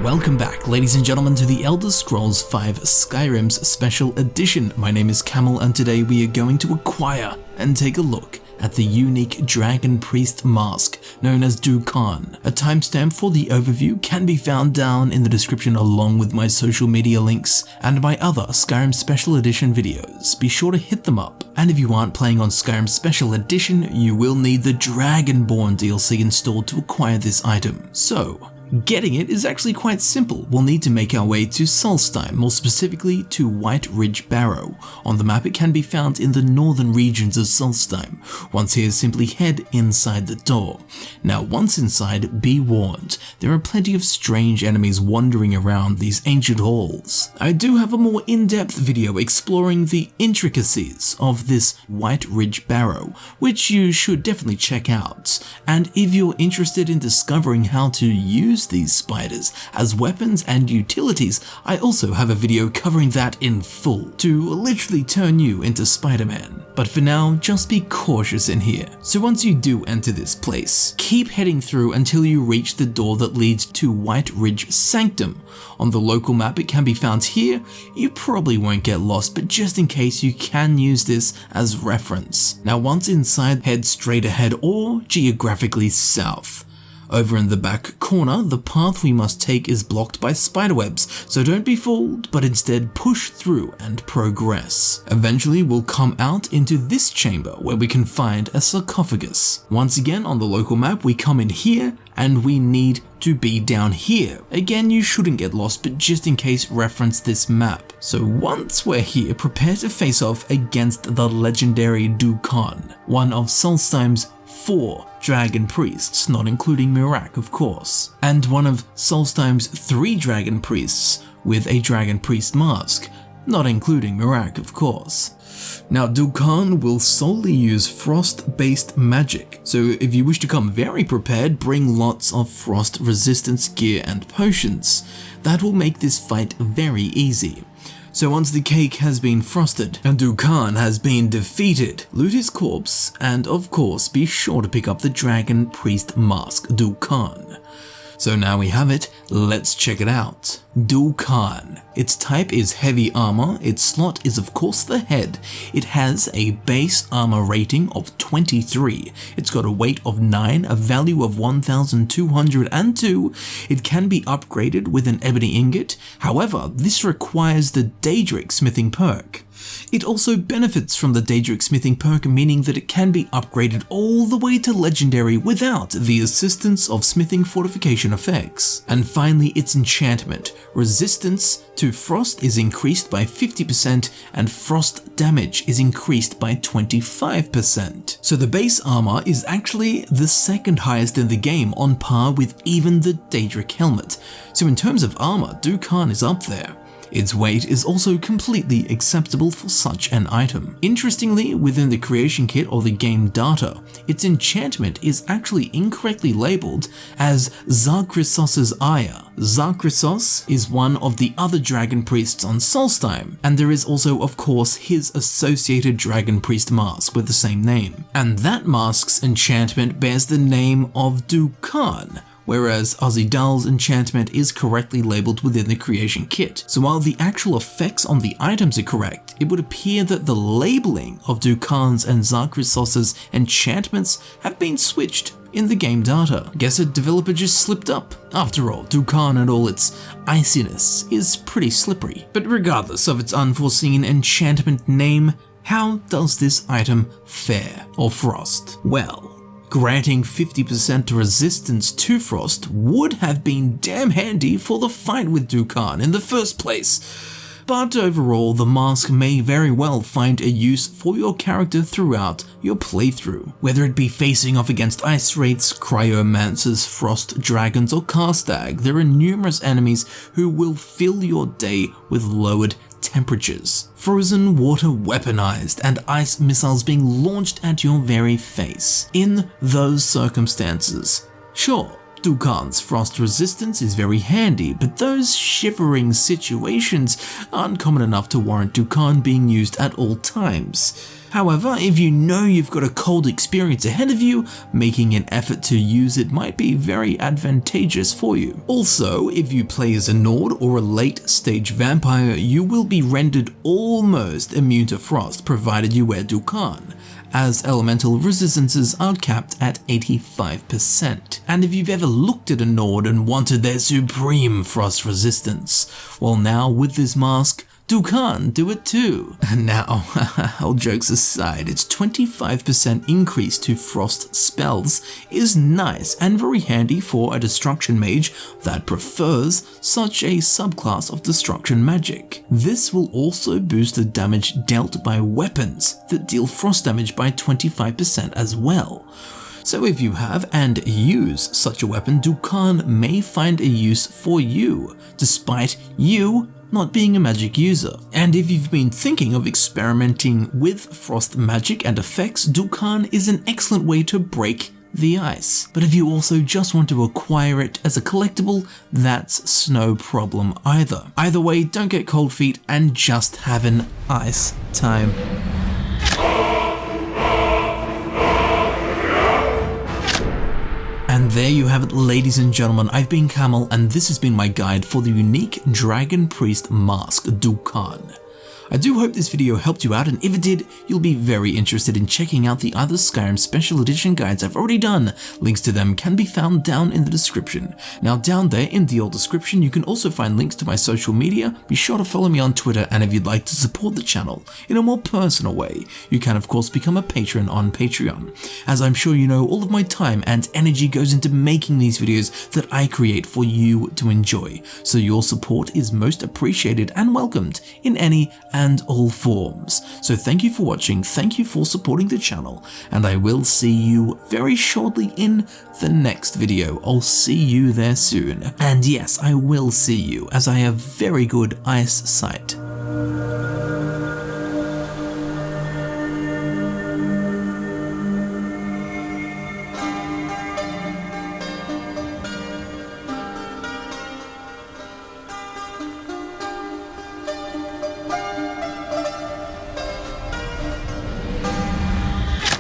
Welcome back, ladies and gentlemen, to the Elder Scrolls V Skyrim's Special Edition. My name is Camel, and today we are going to acquire and take a look at the unique Dragon Priest mask known as Dukaan. A timestamp for the overview can be found down in the description, along with my social media links and my other Skyrim Special Edition videos. Be sure to hit them up. And if you aren't playing on Skyrim Special Edition, you will need the Dragonborn DLC installed to acquire this item. So, getting it is actually quite simple. We'll need to make our way to Solstheim, more specifically to White Ridge Barrow. On the map it can be found in the northern regions of Solstheim. Once here, simply head inside the door. Now once inside, be warned, there are plenty of strange enemies wandering around these ancient halls. I do have a more in-depth video exploring the intricacies of this White Ridge Barrow, which you should definitely check out. And if you're interested in discovering how to use these spiders as weapons and utilities, I also have a video covering that in full to literally turn you into Spider-Man. But for now, just be cautious in here. So once you do enter this place, keep heading through until you reach the door that leads to White Ridge Sanctum. On the local map it can be found here. You probably won't get lost, but just in case, you can use this as reference. Now once inside, head straight ahead or geographically south. Over in the back corner, the path we must take is blocked by spiderwebs, so don't be fooled, but instead push through and progress. Eventually we'll come out into this chamber where we can find a sarcophagus. Once again, on the local map we come in here and we need to be down here. Again, you shouldn't get lost, but just in case, reference this map. So once we're here, prepare to face off against the legendary Dukaan, one of Solstheim's 4 dragon priests, not including Mirak of course, and one of Solstheim's 3 dragon priests with a dragon priest mask, not including Mirak of course. Now Dukaan will solely use frost-based magic, so if you wish to come very prepared, bring lots of frost resistance gear and potions. That will make this fight very easy. So once the cake has been frosted and Dukaan has been defeated, loot his corpse and of course be sure to pick up the Dragon Priest mask, Dukaan. So now we have it, let's check it out. Dukaan. Its type is heavy armor, its slot is of course the head. It has a base armor rating of 23. It's got a weight of 9, a value of 1202. It can be upgraded with an ebony ingot, however this requires the Daedric smithing perk. It also benefits from the Daedric smithing perk, meaning that it can be upgraded all the way to legendary without the assistance of smithing fortification effects. And finally, its enchantment. Resistance to frost is increased by 50% and frost damage is increased by 25%. So the base armor is actually the second highest in the game, on par with even the Daedric helmet. So in terms of armor, Dukaan is up there. Its weight is also completely acceptable for such an item. Interestingly, within the creation kit or the game data, its enchantment is actually incorrectly labeled as Zarkrisos's Ire. Zarkrisos is one of the other dragon priests on Solstheim, and there is also of course his associated dragon priest mask with the same name. And that mask's enchantment bears the name of Dukaan, whereas Azidal's enchantment is correctly labeled within the creation kit. So while the actual effects on the items are correct, it would appear that the labeling of Dukaan's and Zarkrisos's enchantments have been switched in the game data. Guess a developer just slipped up. After all, Dukaan and all its iciness is pretty slippery. But regardless of its unforeseen enchantment name, how does this item fare, or frost? Well, granting 50% resistance to frost would have been damn handy for the fight with Dukaan in the first place. But overall, the mask may very well find a use for your character throughout your playthrough. Whether it be facing off against ice wraiths, cryomancers, frost dragons, or Karstag, there are numerous enemies who will fill your day with lowered temperatures, frozen water weaponized, and ice missiles being launched at your very face. In those circumstances, sure, Dukaan's frost resistance is very handy, but those shivering situations aren't common enough to warrant Dukaan being used at all times. However, if you know you've got a cold experience ahead of you, making an effort to use it might be very advantageous for you. Also, if you play as a Nord or a late stage vampire, you will be rendered almost immune to frost provided you wear Dukaan, as elemental resistances are capped at 85%. And if you've ever looked at a Nord and wanted their supreme frost resistance, well now with this mask, Dukaan do it too. And now, all jokes aside, its 25% increase to frost spells is nice and very handy for a destruction mage that prefers such a subclass of destruction magic. This will also boost the damage dealt by weapons that deal frost damage by 25% as well. So if you have and use such a weapon, Dukaan may find a use for you, despite you not being a magic user. And if you've been thinking of experimenting with frost magic and effects, Dukaan is an excellent way to break the ice. But if you also just want to acquire it as a collectible, that's no problem either. Either way, don't get cold feet and just have an ice time. And there you have it, ladies and gentlemen. I've been Camel, and this has been my guide for the unique Dragon Priest mask, Dukaan. I do hope this video helped you out, and if it did, you'll be very interested in checking out the other Skyrim special edition guides I've already done. Links to them can be found down in the description. Now down there in the old description, you can also find links to my social media. Be sure to follow me on Twitter, and if you'd like to support the channel in a more personal way, you can of course become a patron on Patreon. As I'm sure you know, all of my time and energy goes into making these videos that I create for you to enjoy, so your support is most appreciated and welcomed in any and all forms. So thank you for watching, thank you for supporting the channel, and I will see you very shortly in the next video. I'll see you there soon. And yes, I will see you, as I have very good eyesight.